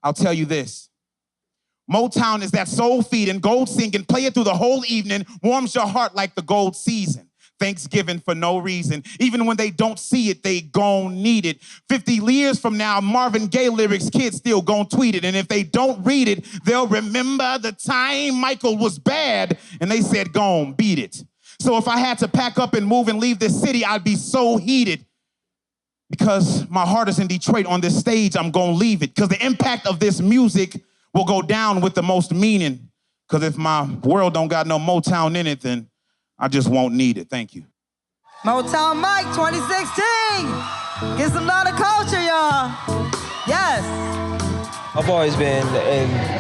I'll tell you this. Motown is that soul feed and gold singing, play it through the whole evening, warms your heart like the gold season. Thanksgiving for no reason. Even when they don't see it, they gon' need it. 50 years from now, Marvin Gaye lyrics, kids still gon' tweet it. And if they don't read it, they'll remember the time Michael was bad and they said, gon' beat it. So if I had to pack up and move and leave this city, I'd be so heated. Because my heart is in Detroit. On this stage, I'm gonna leave it. Because the impact of this music will go down with the most meaning. Because if my world don't got no Motown in it, then I just won't need it. Thank you. Motown Mike 2016. Get some love to culture, y'all. Yes. I've always been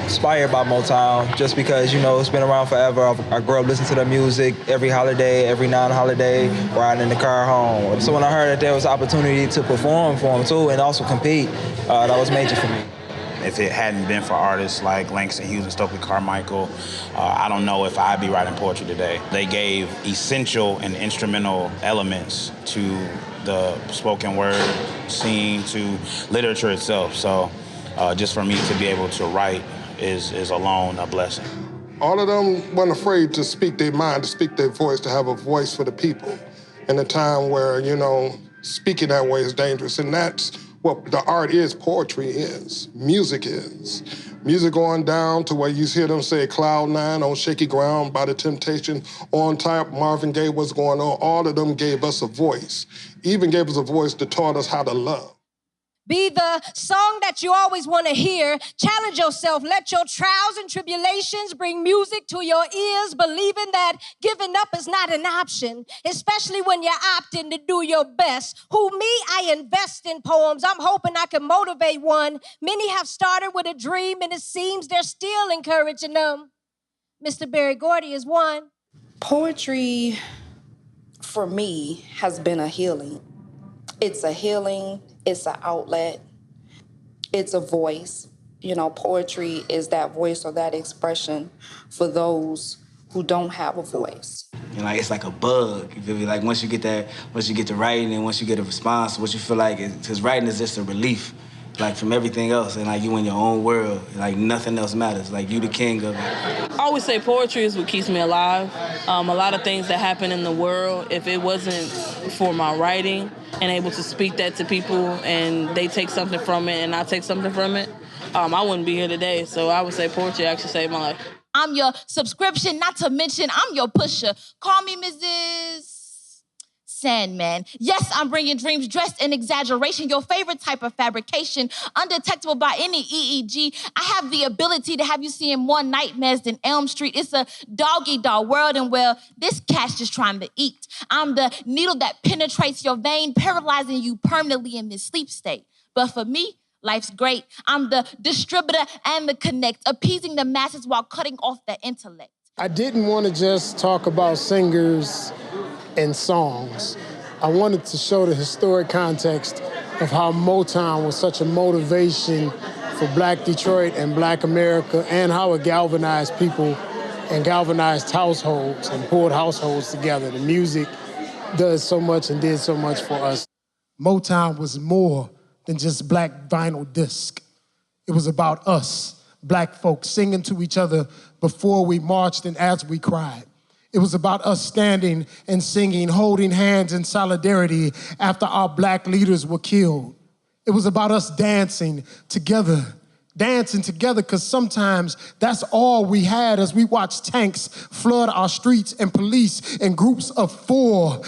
inspired by Motown just because, you know, it's been around forever. I grew up listening to their music every holiday, every non-holiday, riding in the car home. So when I heard that there was opportunity to perform for them too and also compete, that was major for me. If it hadn't been for artists like Langston Hughes and Stokely Carmichael, I don't know if I'd be writing poetry today. They gave essential and instrumental elements to the spoken word scene, to literature itself. So just for me to be able to write is alone a blessing. All of them weren't afraid to speak their mind, to speak their voice, to have a voice for the people in a time where, you know, speaking that way is dangerous. And that's what the art is, poetry is, music is. Music going down to where you hear them say Cloud 9 on Shaky Ground by The Temptation, On Top, Marvin Gaye, What's Going On. All of them gave us a voice, even gave us a voice that taught us how to love. Be the song that you always want to hear. Challenge yourself. Let your trials and tribulations bring music to your ears, believing that giving up is not an option, especially when you're opting to do your best. I invest in poems. I'm hoping I can motivate one. Many have started with a dream, and it seems they're still encouraging them. Mr. Berry Gordy is one. Poetry, for me, has been a healing. It's a healing. It's an outlet. It's a voice. You know, poetry is that voice or that expression for those who don't have a voice. You know, it's like a bug. You feel me? Like once you get to writing and once you get a response, what you feel like is, because writing is just a relief, like from everything else, and like you in your own world, like nothing else matters. Like you the king of it. I always say poetry is what keeps me alive. A lot of things that happen in the world, if it wasn't for my writing and able to speak that to people and they take something from it and I take something from it, I wouldn't be here today. So I would say poetry actually saved my life. I'm your subscription, not to mention I'm your pusher. Call me Mrs. Sandman. Yes, I'm bringing dreams dressed in exaggeration, your favorite type of fabrication, undetectable by any EEG. I have the ability to have you seeing more nightmares than Elm Street. It's a dog-eat-dog world, and well, this cat's just trying to eat. I'm the needle that penetrates your vein, paralyzing you permanently in this sleep state. But for me, life's great. I'm the distributor and the connect, appeasing the masses while cutting off the intellect. I didn't want to just talk about singers and songs. I wanted to show the historic context of how Motown was such a motivation for Black Detroit and Black America, and how it galvanized people and galvanized households and pulled households together. The music does so much and did so much for us. Motown was more than just black vinyl disc. It was about us, Black folks, singing to each other before we marched and as we cried. It was about us standing and singing, holding hands in solidarity after our Black leaders were killed. It was about us dancing together because sometimes that's all we had as we watched tanks flood our streets and police and groups of four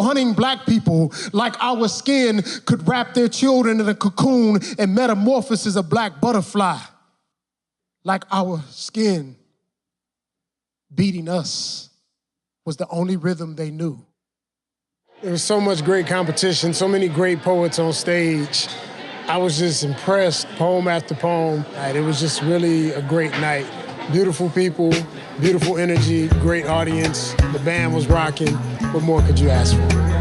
hunting Black people like our skin could wrap their children in a cocoon and metamorphosis a black butterfly. Like our skin beating us was the only rhythm they knew. There was so much great competition, so many great poets on stage. I was just impressed, poem after poem. It was just really a great night. Beautiful people, beautiful energy, great audience. The band was rocking. What more could you ask for?